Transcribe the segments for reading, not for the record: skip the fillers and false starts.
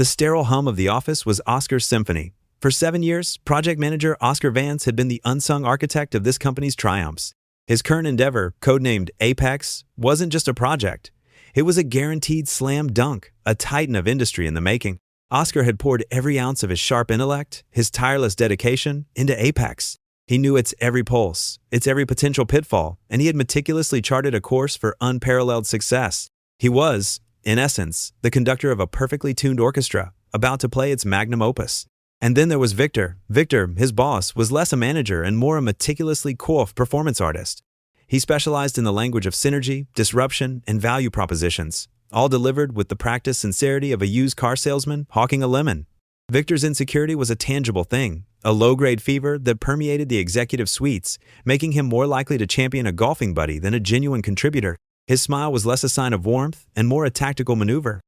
The sterile hum of the office was Oscar's symphony. For 7 years, project manager Oscar Vance had been the unsung architect of this company's triumphs. His current endeavor, codenamed Apex, wasn't just a project. It was a guaranteed slam dunk, a titan of industry in the making. Oscar had poured every ounce of his sharp intellect, his tireless dedication, into Apex. He knew its every pulse, its every potential pitfall, and he had meticulously charted a course for unparalleled success. He was, in essence, the conductor of a perfectly tuned orchestra, about to play its magnum opus. And then there was Victor. Victor, his boss, was less a manager and more a meticulously coiffed performance artist. He specialized in the language of synergy, disruption, and value propositions, all delivered with the practiced sincerity of a used car salesman hawking a lemon. Victor's insecurity was a tangible thing, a low-grade fever that permeated the executive suites, making him more likely to champion a golfing buddy than a genuine contributor. His smile was less a sign of warmth and more a tactical maneuver.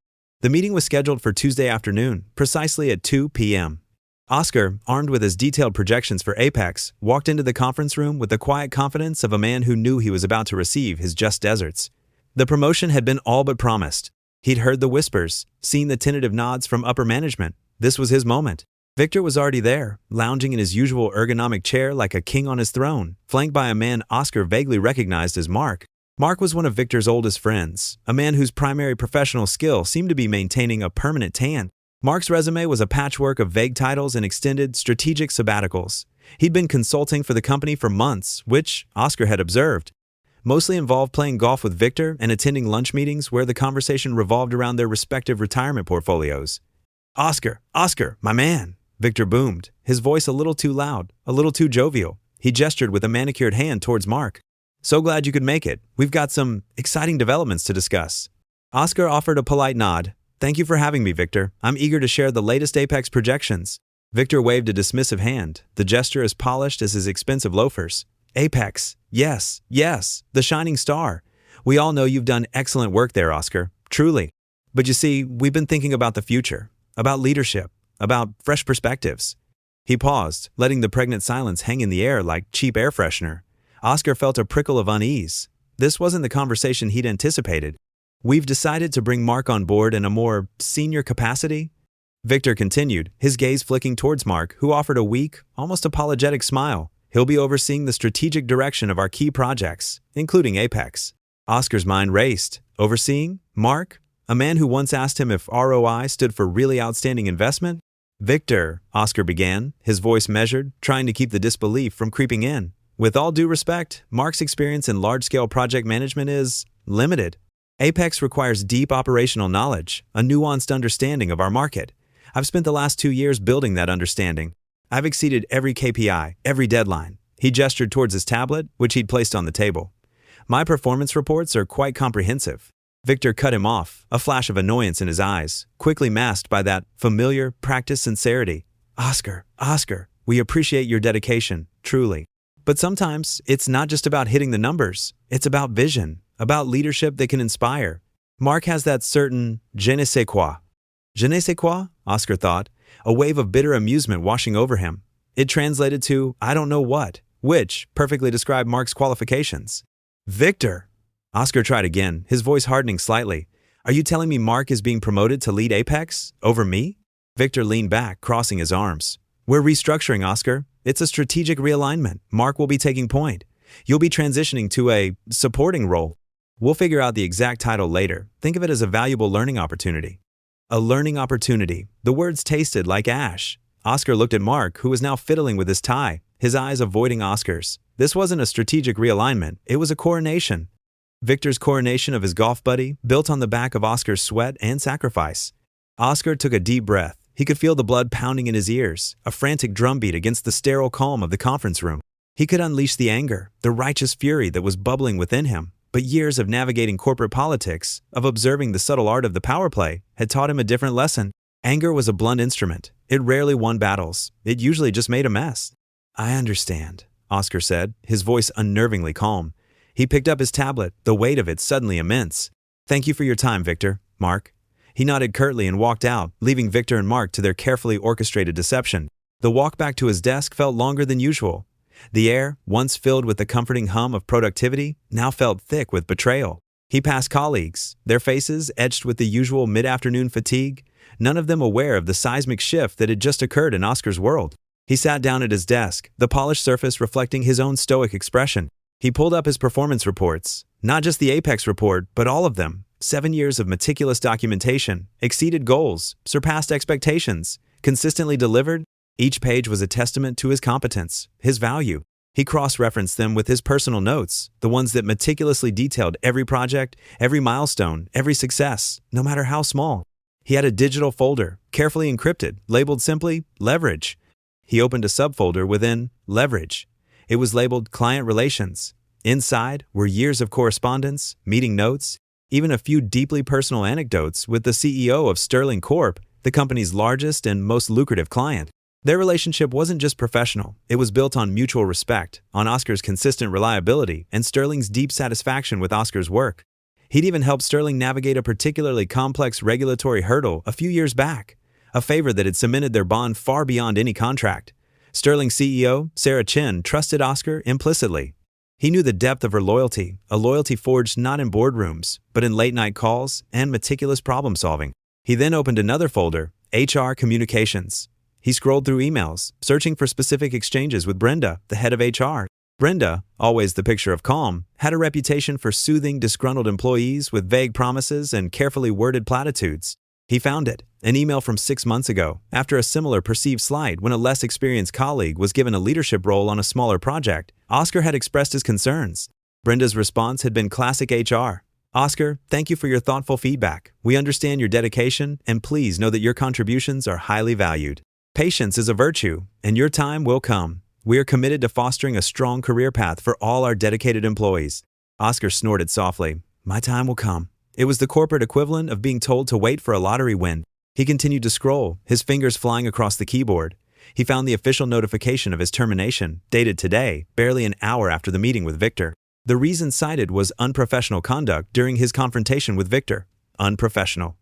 The meeting was scheduled for Tuesday afternoon, precisely at 2 p.m. Oscar, armed with his detailed projections for Apex, walked into the conference room with the quiet confidence of a man who knew he was about to receive his just desserts. The promotion had been all but promised. He'd heard the whispers, seen the tentative nods from upper management. This was his moment. Victor was already there, lounging in his usual ergonomic chair like a king on his throne, flanked by a man Oscar vaguely recognized as Mark. Mark was one of Victor's oldest friends, a man whose primary professional skill seemed to be maintaining a permanent tan. Mark's resume was a patchwork of vague titles and extended, strategic sabbaticals. He'd been consulting for the company for months, which, Oscar had observed, mostly involved playing golf with Victor and attending lunch meetings where the conversation revolved around their respective retirement portfolios. "Oscar, Oscar, my man," Victor boomed, his voice a little too loud, a little too jovial. He gestured with a manicured hand towards Mark. "So glad you could make it. We've got some exciting developments to discuss." Oscar offered a polite nod. "Thank you for having me, Victor. I'm eager to share the latest Apex projections." Victor waved a dismissive hand, the gesture as polished as his expensive loafers. "Apex. Yes, yes, the shining star. We all know you've done excellent work there, Oscar. Truly. But you see, we've been thinking about the future, about leadership, about fresh perspectives." He paused, letting the pregnant silence hang in the air like cheap air freshener. Oscar felt a prickle of unease. This wasn't the conversation he'd anticipated. "We've decided to bring Mark on board in a more senior capacity," Victor continued, his gaze flicking towards Mark, who offered a weak, almost apologetic smile. "He'll be overseeing the strategic direction of our key projects, including Apex." Oscar's mind raced. Overseeing? Mark? A man who once asked him if ROI stood for really outstanding investment? "Victor," Oscar began, his voice measured, trying to keep the disbelief from creeping in. "With all due respect, Mark's experience in large-scale project management is limited. Apex requires deep operational knowledge, a nuanced understanding of our market. I've spent the last 2 years building that understanding. I've exceeded every KPI, every deadline." He gestured towards his tablet, which he'd placed on the table. "My performance reports are quite comprehensive." Victor cut him off, a flash of annoyance in his eyes, quickly masked by that familiar, practiced sincerity. "Oscar, Oscar, we appreciate your dedication, truly. But sometimes, it's not just about hitting the numbers. It's about vision, about leadership that can inspire. Mark has that certain je ne sais quoi." Je ne sais quoi? Oscar thought, a wave of bitter amusement washing over him. It translated to, "I don't know what," which perfectly described Mark's qualifications. "Victor!" Oscar tried again, his voice hardening slightly. "Are you telling me Mark is being promoted to lead Apex? Over me?" Victor leaned back, crossing his arms. "We're restructuring, Oscar. It's a strategic realignment. Mark will be taking point. You'll be transitioning to a supporting role. We'll figure out the exact title later. Think of it as a valuable learning opportunity." A learning opportunity. The words tasted like ash. Oscar looked at Mark, who was now fiddling with his tie, his eyes avoiding Oscar's. This wasn't a strategic realignment. It was a coronation. Victor's coronation of his golf buddy, built on the back of Oscar's sweat and sacrifice. Oscar took a deep breath. He could feel the blood pounding in his ears, a frantic drumbeat against the sterile calm of the conference room. He could unleash the anger, the righteous fury that was bubbling within him. But years of navigating corporate politics, of observing the subtle art of the power play, had taught him a different lesson. Anger was a blunt instrument. It rarely won battles. It usually just made a mess. "I understand," Oscar said, his voice unnervingly calm. He picked up his tablet, the weight of it suddenly immense. "Thank you for your time, Victor. Mark." He nodded curtly and walked out, leaving Victor and Mark to their carefully orchestrated deception. The walk back to his desk felt longer than usual. The air, once filled with the comforting hum of productivity, now felt thick with betrayal. He passed colleagues, their faces etched with the usual mid-afternoon fatigue, none of them aware of the seismic shift that had just occurred in Oscar's world. He sat down at his desk, the polished surface reflecting his own stoic expression. He pulled up his performance reports, not just the Apex report, but all of them. 7 years of meticulous documentation, exceeded goals, surpassed expectations, consistently delivered. Each page was a testament to his competence, his value. He cross-referenced them with his personal notes, the ones that meticulously detailed every project, every milestone, every success, no matter how small. He had a digital folder, carefully encrypted, labeled simply Leverage. He opened a subfolder within Leverage. It was labeled Client Relations. Inside were years of correspondence, meeting notes, even a few deeply personal anecdotes with the CEO of Sterling Corp., the company's largest and most lucrative client. Their relationship wasn't just professional, it was built on mutual respect, on Oscar's consistent reliability, and Sterling's deep satisfaction with Oscar's work. He'd even helped Sterling navigate a particularly complex regulatory hurdle a few years back, a favor that had cemented their bond far beyond any contract. Sterling's CEO, Sarah Chin, trusted Oscar implicitly. He knew the depth of her loyalty, a loyalty forged not in boardrooms, but in late-night calls and meticulous problem-solving. He then opened another folder, HR Communications. He scrolled through emails, searching for specific exchanges with Brenda, the head of HR. Brenda, always the picture of calm, had a reputation for soothing disgruntled employees with vague promises and carefully worded platitudes. He found it, an email from 6 months ago, after a similar perceived slight when a less experienced colleague was given a leadership role on a smaller project. Oscar had expressed his concerns. Brenda's response had been classic HR. Oscar, thank you for your thoughtful feedback. We understand your dedication, and please know that your contributions are highly valued. Patience is a virtue, and your time will come. We are committed to fostering a strong career path for all our dedicated employees. Oscar snorted softly. My time will come. It was the corporate equivalent of being told to wait for a lottery win. He continued to scroll, his fingers flying across the keyboard. He found the official notification of his termination, dated today, barely an hour after the meeting with Victor. The reason cited was unprofessional conduct during his confrontation with Victor. Unprofessional.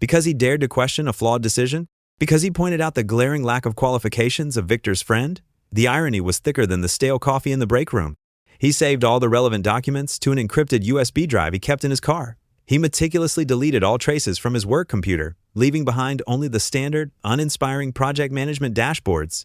Because he dared to question a flawed decision? Because he pointed out the glaring lack of qualifications of Victor's friend? The irony was thicker than the stale coffee in the break room. He saved all the relevant documents to an encrypted USB drive he kept in his car. He meticulously deleted all traces from his work computer, leaving behind only the standard, uninspiring project management dashboards.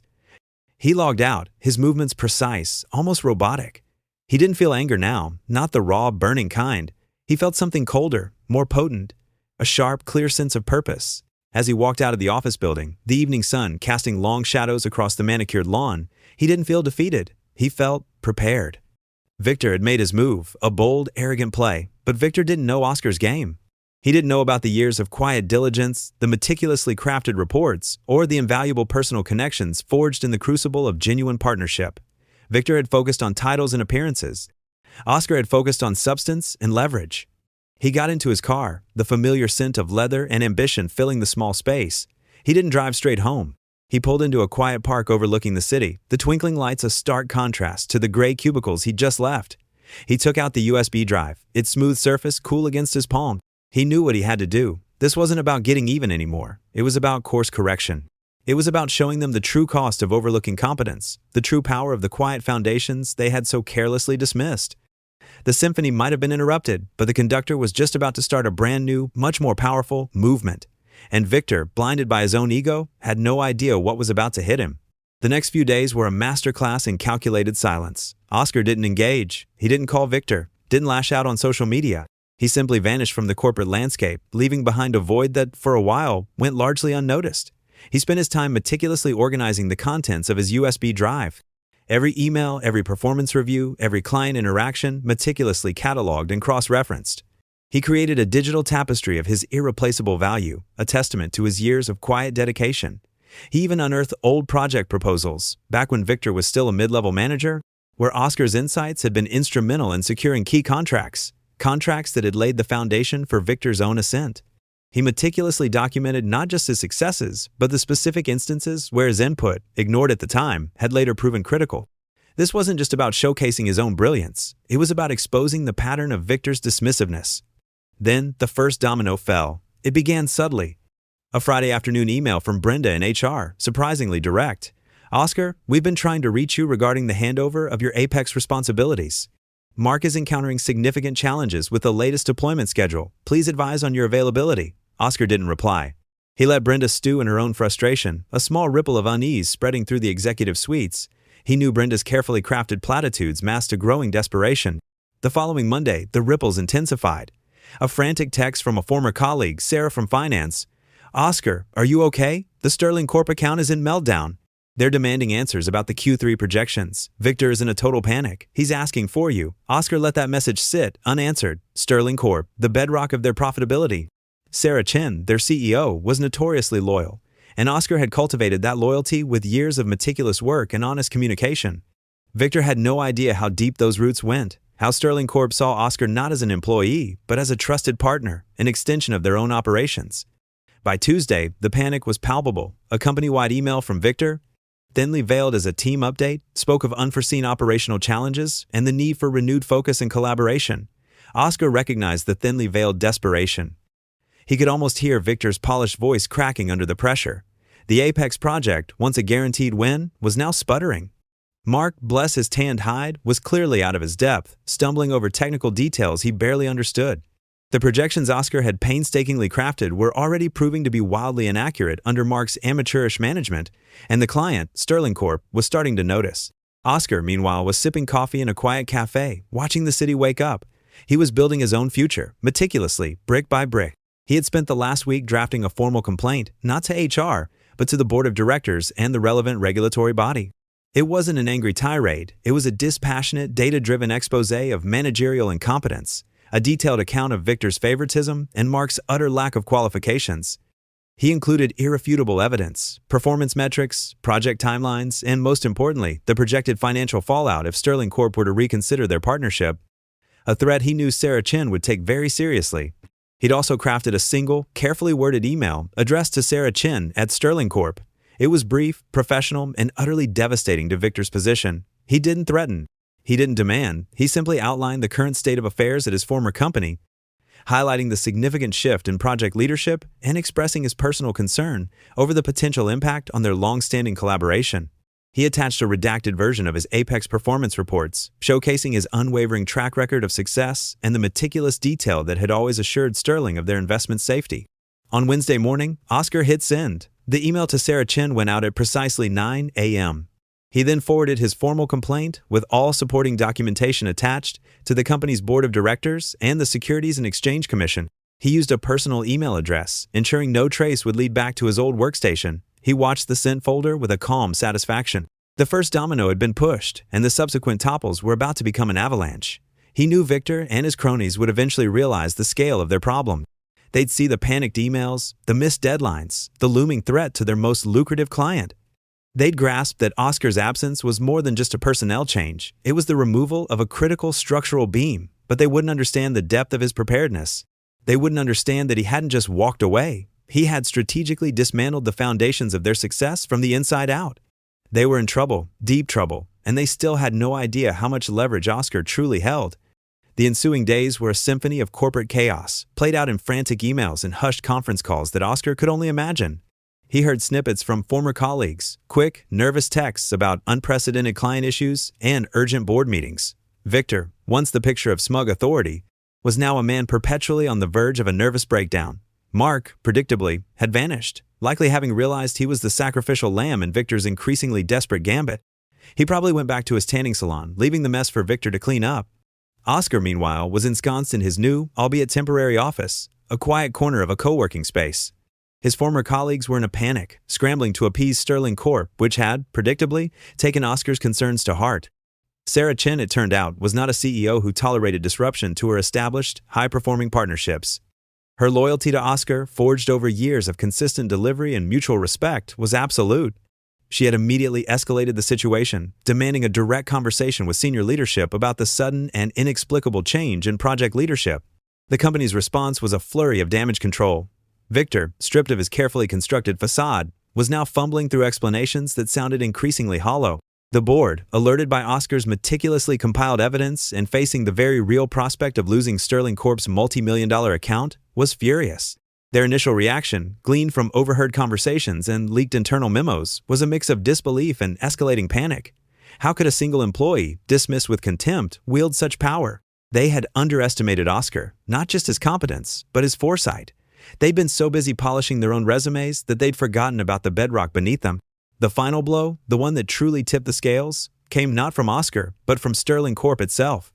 He logged out, his movements precise, almost robotic. He didn't feel anger now, not the raw, burning kind. He felt something colder, more potent, a sharp, clear sense of purpose. As he walked out of the office building, the evening sun casting long shadows across the manicured lawn, he didn't feel defeated. He felt prepared. Victor had made his move, a bold, arrogant play, but Victor didn't know Oscar's game. He didn't know about the years of quiet diligence, the meticulously crafted reports, or the invaluable personal connections forged in the crucible of genuine partnership. Victor had focused on titles and appearances. Oscar had focused on substance and leverage. He got into his car, the familiar scent of leather and ambition filling the small space. He didn't drive straight home. He pulled into a quiet park overlooking the city, the twinkling lights a stark contrast to the gray cubicles he'd just left. He took out the USB drive, its smooth surface cool against his palm. He knew what he had to do. This wasn't about getting even anymore. It was about course correction. It was about showing them the true cost of overlooking competence, the true power of the quiet foundations they had so carelessly dismissed. The symphony might have been interrupted, but the conductor was just about to start a brand new, much more powerful movement. And Victor, blinded by his own ego, had no idea what was about to hit him. The next few days were a masterclass in calculated silence. Oscar didn't engage. He didn't call Victor, didn't lash out on social media. He simply vanished from the corporate landscape, leaving behind a void that, for a while, went largely unnoticed. He spent his time meticulously organizing the contents of his USB drive. Every email, every performance review, every client interaction meticulously cataloged and cross-referenced. He created a digital tapestry of his irreplaceable value, a testament to his years of quiet dedication. He even unearthed old project proposals, back when Victor was still a mid-level manager, where Oscar's insights had been instrumental in securing key contracts that had laid the foundation for Victor's own ascent. He meticulously documented not just his successes, but the specific instances where his input, ignored at the time, had later proven critical. This wasn't just about showcasing his own brilliance. It was about exposing the pattern of Victor's dismissiveness. Then, the first domino fell. It began subtly. A Friday afternoon email from Brenda in HR, surprisingly direct. Oscar, we've been trying to reach you regarding the handover of your Apex responsibilities. Mark is encountering significant challenges with the latest deployment schedule. Please advise on your availability. Oscar didn't reply. He let Brenda stew in her own frustration, a small ripple of unease spreading through the executive suites. He knew Brenda's carefully crafted platitudes masked a growing desperation. The following Monday, the ripples intensified. A frantic text from a former colleague, Sarah from finance. "Oscar, are you okay? The Sterling Corp account is in meltdown." They're demanding answers about the Q3 projections. Victor is in a total panic. He's asking for you. Oscar let that message sit, unanswered. Sterling Corp, the bedrock of their profitability. Sarah Chen, their CEO, was notoriously loyal, and Oscar had cultivated that loyalty with years of meticulous work and honest communication. Victor had no idea how deep those roots went, how Sterling Corp saw Oscar not as an employee, but as a trusted partner, an extension of their own operations. By Tuesday, the panic was palpable. A company-wide email from Victor, thinly veiled as a team update, spoke of unforeseen operational challenges and the need for renewed focus and collaboration. Oscar recognized the thinly veiled desperation. He could almost hear Victor's polished voice cracking under the pressure. The Apex project, once a guaranteed win, was now sputtering. Mark, bless his tanned hide, was clearly out of his depth, stumbling over technical details he barely understood. The projections Oscar had painstakingly crafted were already proving to be wildly inaccurate under Mark's amateurish management, and the client, Sterling Corp, was starting to notice. Oscar, meanwhile, was sipping coffee in a quiet cafe, watching the city wake up. He was building his own future, meticulously, brick by brick. He had spent the last week drafting a formal complaint, not to HR, but to the board of directors and the relevant regulatory body. It wasn't an angry tirade, it was a dispassionate, data-driven exposé of managerial incompetence, a detailed account of Victor's favoritism and Mark's utter lack of qualifications. He included irrefutable evidence, performance metrics, project timelines, and most importantly, the projected financial fallout if Sterling Corp were to reconsider their partnership, a threat he knew Sarah Chen would take very seriously. He'd also crafted a single, carefully worded email addressed to Sarah Chen at Sterling Corp. It was brief, professional, and utterly devastating to Victor's position. He didn't threaten. He didn't demand. He simply outlined the current state of affairs at his former company, highlighting the significant shift in project leadership and expressing his personal concern over the potential impact on their long-standing collaboration. He attached a redacted version of his Apex performance reports, showcasing his unwavering track record of success and the meticulous detail that had always assured Sterling of their investment safety. On Wednesday morning, Oscar hit send. The email to Sarah Chen went out at precisely 9 a.m. He then forwarded his formal complaint, with all supporting documentation attached, to the company's board of directors and the Securities and Exchange Commission. He used a personal email address, ensuring no trace would lead back to his old workstation. He watched the sent folder with a calm satisfaction. The first domino had been pushed, and the subsequent topples were about to become an avalanche. He knew Victor and his cronies would eventually realize the scale of their problem. They'd see the panicked emails, the missed deadlines, the looming threat to their most lucrative client. They'd grasp that Oscar's absence was more than just a personnel change. It was the removal of a critical structural beam, but they wouldn't understand the depth of his preparedness. They wouldn't understand that he hadn't just walked away. He had strategically dismantled the foundations of their success from the inside out. They were in trouble, deep trouble, and they still had no idea how much leverage Oscar truly held. The ensuing days were a symphony of corporate chaos, played out in frantic emails and hushed conference calls that Oscar could only imagine. He heard snippets from former colleagues, quick, nervous texts about unprecedented client issues and urgent board meetings. Victor, once the picture of smug authority, was now a man perpetually on the verge of a nervous breakdown. Mark, predictably, had vanished, likely having realized he was the sacrificial lamb in Victor's increasingly desperate gambit. He probably went back to his tanning salon, leaving the mess for Victor to clean up. Oscar, meanwhile, was ensconced in his new, albeit temporary office, a quiet corner of a co-working space. His former colleagues were in a panic, scrambling to appease Sterling Corp, which had, predictably, taken Oscar's concerns to heart. Sarah Chen, it turned out, was not a CEO who tolerated disruption to her established, high-performing partnerships. Her loyalty to Oscar, forged over years of consistent delivery and mutual respect, was absolute. She had immediately escalated the situation, demanding a direct conversation with senior leadership about the sudden and inexplicable change in project leadership. The company's response was a flurry of damage control. Victor, stripped of his carefully constructed facade, was now fumbling through explanations that sounded increasingly hollow. The board, alerted by Oscar's meticulously compiled evidence and facing the very real prospect of losing Sterling Corp's multi-million-dollar account, was furious. Their initial reaction, gleaned from overheard conversations and leaked internal memos, was a mix of disbelief and escalating panic. How could a single employee, dismissed with contempt, wield such power? They had underestimated Oscar, not just his competence, but his foresight. They'd been so busy polishing their own resumes that they'd forgotten about the bedrock beneath them. The final blow, the one that truly tipped the scales, came not from Oscar, but from Sterling Corp itself.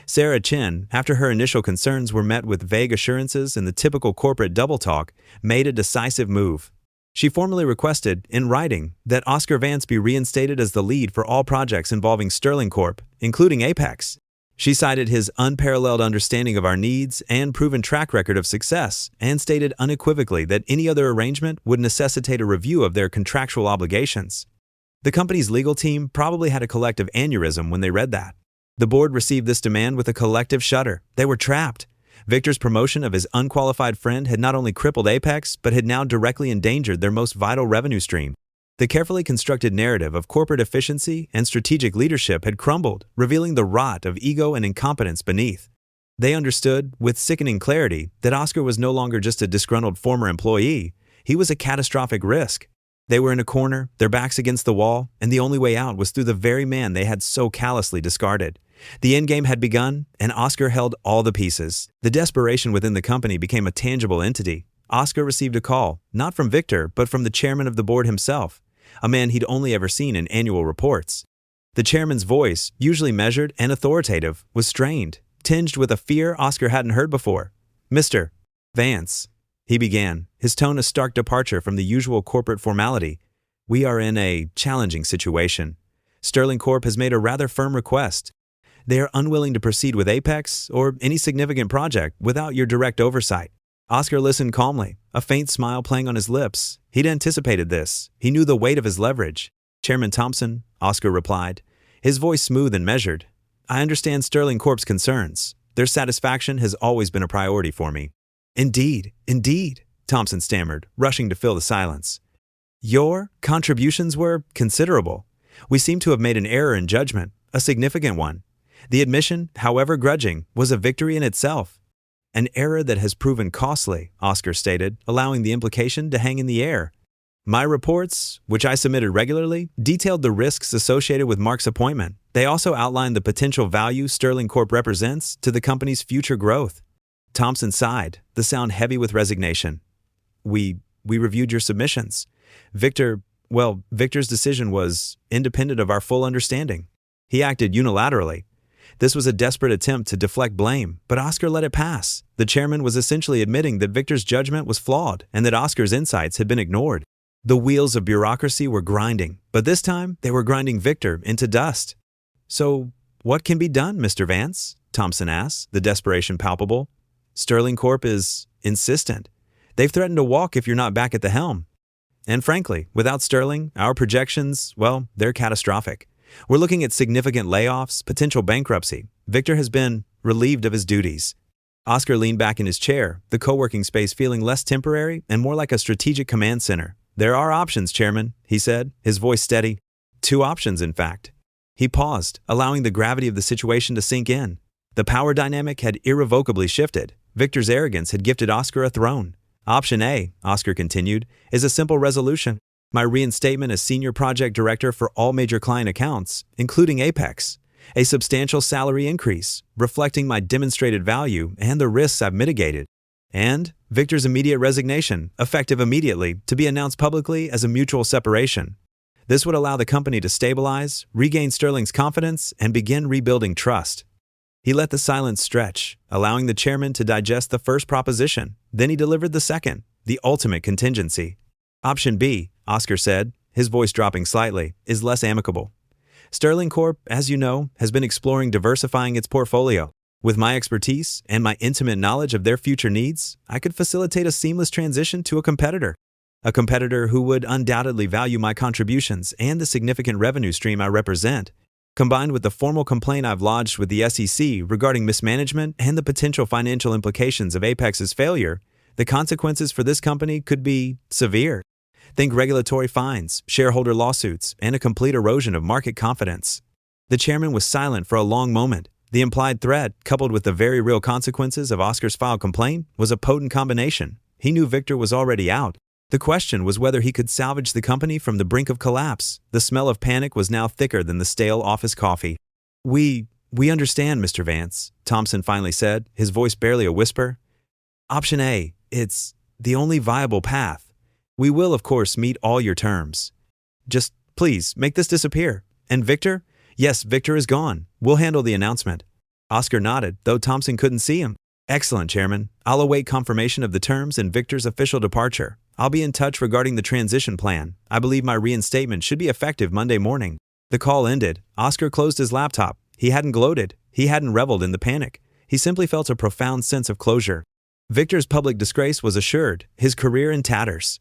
Sarah Chin, after her initial concerns were met with vague assurances and the typical corporate double talk, made a decisive move. She formally requested, in writing, that Oscar Vance be reinstated as the lead for all projects involving Sterling Corp, including Apex. She cited his unparalleled understanding of our needs and proven track record of success, and stated unequivocally that any other arrangement would necessitate a review of their contractual obligations. The company's legal team probably had a collective aneurysm when they read that. The board received this demand with a collective shudder. They were trapped. Victor's promotion of his unqualified friend had not only crippled Apex, but had now directly endangered their most vital revenue stream. The carefully constructed narrative of corporate efficiency and strategic leadership had crumbled, revealing the rot of ego and incompetence beneath. They understood, with sickening clarity, that Oscar was no longer just a disgruntled former employee. He was a catastrophic risk. They were in a corner, their backs against the wall, and the only way out was through the very man they had so callously discarded. The endgame had begun, and Oscar held all the pieces. The desperation within the company became a tangible entity. Oscar received a call, not from Victor, but from the chairman of the board himself, a man he'd only ever seen in annual reports. The chairman's voice, usually measured and authoritative, was strained, tinged with a fear Oscar hadn't heard before. "Mr. Vance," he began, his tone a stark departure from the usual corporate formality. "We are in a challenging situation. Sterling Corp has made a rather firm request. They are unwilling to proceed with Apex or any significant project without your direct oversight." Oscar listened calmly, a faint smile playing on his lips. He'd anticipated this. He knew the weight of his leverage. "Chairman Thompson," Oscar replied, his voice smooth and measured, "I understand Sterling Corp's concerns. Their satisfaction has always been a priority for me." Indeed, Thompson stammered, rushing to fill the silence. "Your contributions were considerable. We seem to have made an error in judgment, a significant one. The admission, however grudging, was a victory in itself." "An error that has proven costly," Oscar stated, allowing the implication to hang in the air. "My reports, which I submitted regularly, detailed the risks associated with Mark's appointment. They also outlined the potential value Sterling Corp represents to the company's future growth." Thompson sighed, the sound heavy with resignation. We reviewed your submissions. Victor's decision was independent of our full understanding. He acted unilaterally. This was a desperate attempt to deflect blame, but Oscar let it pass. The chairman was essentially admitting that Victor's judgment was flawed and that Oscar's insights had been ignored. The wheels of bureaucracy were grinding, but this time they were grinding Victor into dust. "So, what can be done, Mr. Vance?" Thompson asked, the desperation palpable. "Sterling Corp is insistent. They've threatened to walk if you're not back at the helm. And frankly, without Sterling, our projections, they're catastrophic. We're looking at significant layoffs, potential bankruptcy. Victor has been relieved of his duties." Oscar leaned back in his chair, the co-working space feeling less temporary and more like a strategic command center. "There are options, Chairman," he said, his voice steady. "Two options, in fact." He paused, allowing the gravity of the situation to sink in. The power dynamic had irrevocably shifted. Victor's arrogance had gifted Oscar a throne. "Option A," Oscar continued, "is a simple resolution. My reinstatement as senior project director for all major client accounts, including Apex. A substantial salary increase, reflecting my demonstrated value and the risks I've mitigated. And Victor's immediate resignation, effective immediately, to be announced publicly as a mutual separation. This would allow the company to stabilize, regain Sterling's confidence, and begin rebuilding trust." He let the silence stretch, allowing the chairman to digest the first proposition. Then he delivered the second, the ultimate contingency. "Option B," Oscar said, his voice dropping slightly, "is less amicable. Sterling Corp, as you know, has been exploring diversifying its portfolio. With my expertise and my intimate knowledge of their future needs, I could facilitate a seamless transition to a competitor who would undoubtedly value my contributions and the significant revenue stream I represent. Combined with the formal complaint I've lodged with the SEC regarding mismanagement and the potential financial implications of Apex's failure, the consequences for this company could be severe. Think regulatory fines, shareholder lawsuits, and a complete erosion of market confidence." The chairman was silent for a long moment. The implied threat, coupled with the very real consequences of Oscar's filed complaint, was a potent combination. He knew Victor was already out. The question was whether he could salvage the company from the brink of collapse. The smell of panic was now thicker than the stale office coffee. We understand, Mr. Vance," Thompson finally said, his voice barely a whisper. "Option A It's the only viable path. We will, of course, meet all your terms. Just please make this disappear. And Victor? Yes, Victor is gone. We'll handle the announcement. Oscar nodded, though Thompson couldn't see him. Excellent, Chairman. I'll await confirmation of the terms and Victor's official departure. I'll be in touch regarding the transition plan. I believe my reinstatement should be effective Monday morning. The call ended. Oscar closed his laptop. He hadn't gloated. He hadn't reveled in the panic. He simply felt a profound sense of closure. Victor's public disgrace was assured, his career in tatters.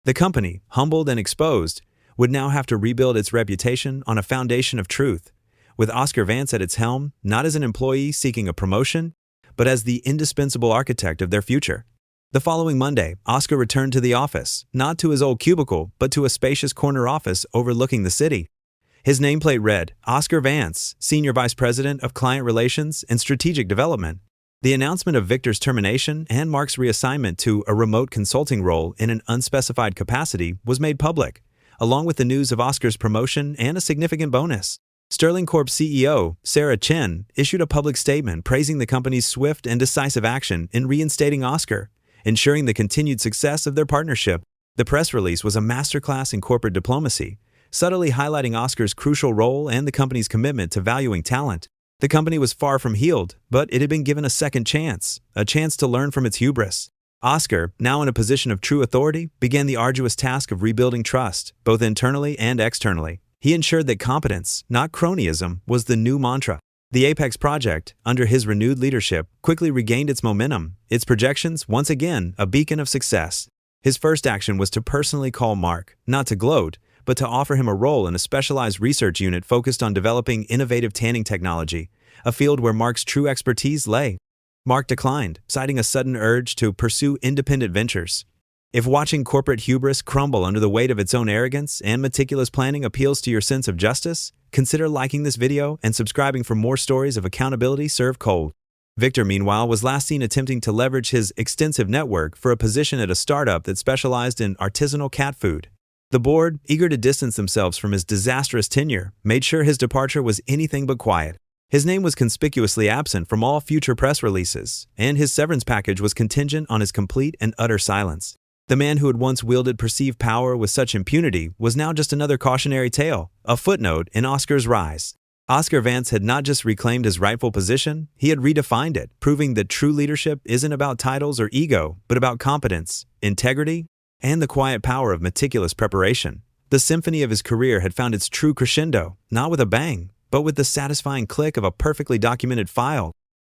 The company, humbled and exposed, would now have to rebuild its reputation on a foundation of truth, with Oscar Vance at its helm, not as an employee seeking a promotion, but as the indispensable architect of their future. The following Monday, Oscar returned to the office, not to his old cubicle, but to a spacious corner office overlooking the city. His nameplate read, Oscar Vance, Senior Vice President of Client Relations and Strategic Development. The announcement of Victor's termination and Mark's reassignment to a remote consulting role in an unspecified capacity was made public, along with the news of Oscar's promotion and a significant bonus. Sterling Corp CEO, Sarah Chen, issued a public statement praising the company's swift and decisive action in reinstating Oscar, ensuring the continued success of their partnership. The press release was a masterclass in corporate diplomacy, subtly highlighting Oscar's crucial role and the company's commitment to valuing talent. The company was far from healed, but it had been given a second chance, a chance to learn from its hubris. Oscar, now in a position of true authority, began the arduous task of rebuilding trust, both internally and externally. He ensured that competence, not cronyism, was the new mantra. The Apex project, under his renewed leadership, quickly regained its momentum, its projections once again a beacon of success. His first action was to personally call Mark, not to gloat, but to offer him a role in a specialized research unit focused on developing innovative tanning technology, a field where Mark's true expertise lay. Mark declined, citing a sudden urge to pursue independent ventures. If watching corporate hubris crumble under the weight of its own arrogance and meticulous planning appeals to your sense of justice, consider liking this video and subscribing for more stories of accountability served cold. Victor, meanwhile, was last seen attempting to leverage his extensive network for a position at a startup that specialized in artisanal cat food. The board, eager to distance themselves from his disastrous tenure, made sure his departure was anything but quiet. His name was conspicuously absent from all future press releases, and his severance package was contingent on his complete and utter silence. The man who had once wielded perceived power with such impunity was now just another cautionary tale, a footnote in Oscar's rise. Oscar Vance had not just reclaimed his rightful position, he had redefined it, proving that true leadership isn't about titles or ego, but about competence, integrity, and the quiet power of meticulous preparation. The symphony of his career had found its true crescendo, not with a bang, but with the satisfying click of a perfectly documented file.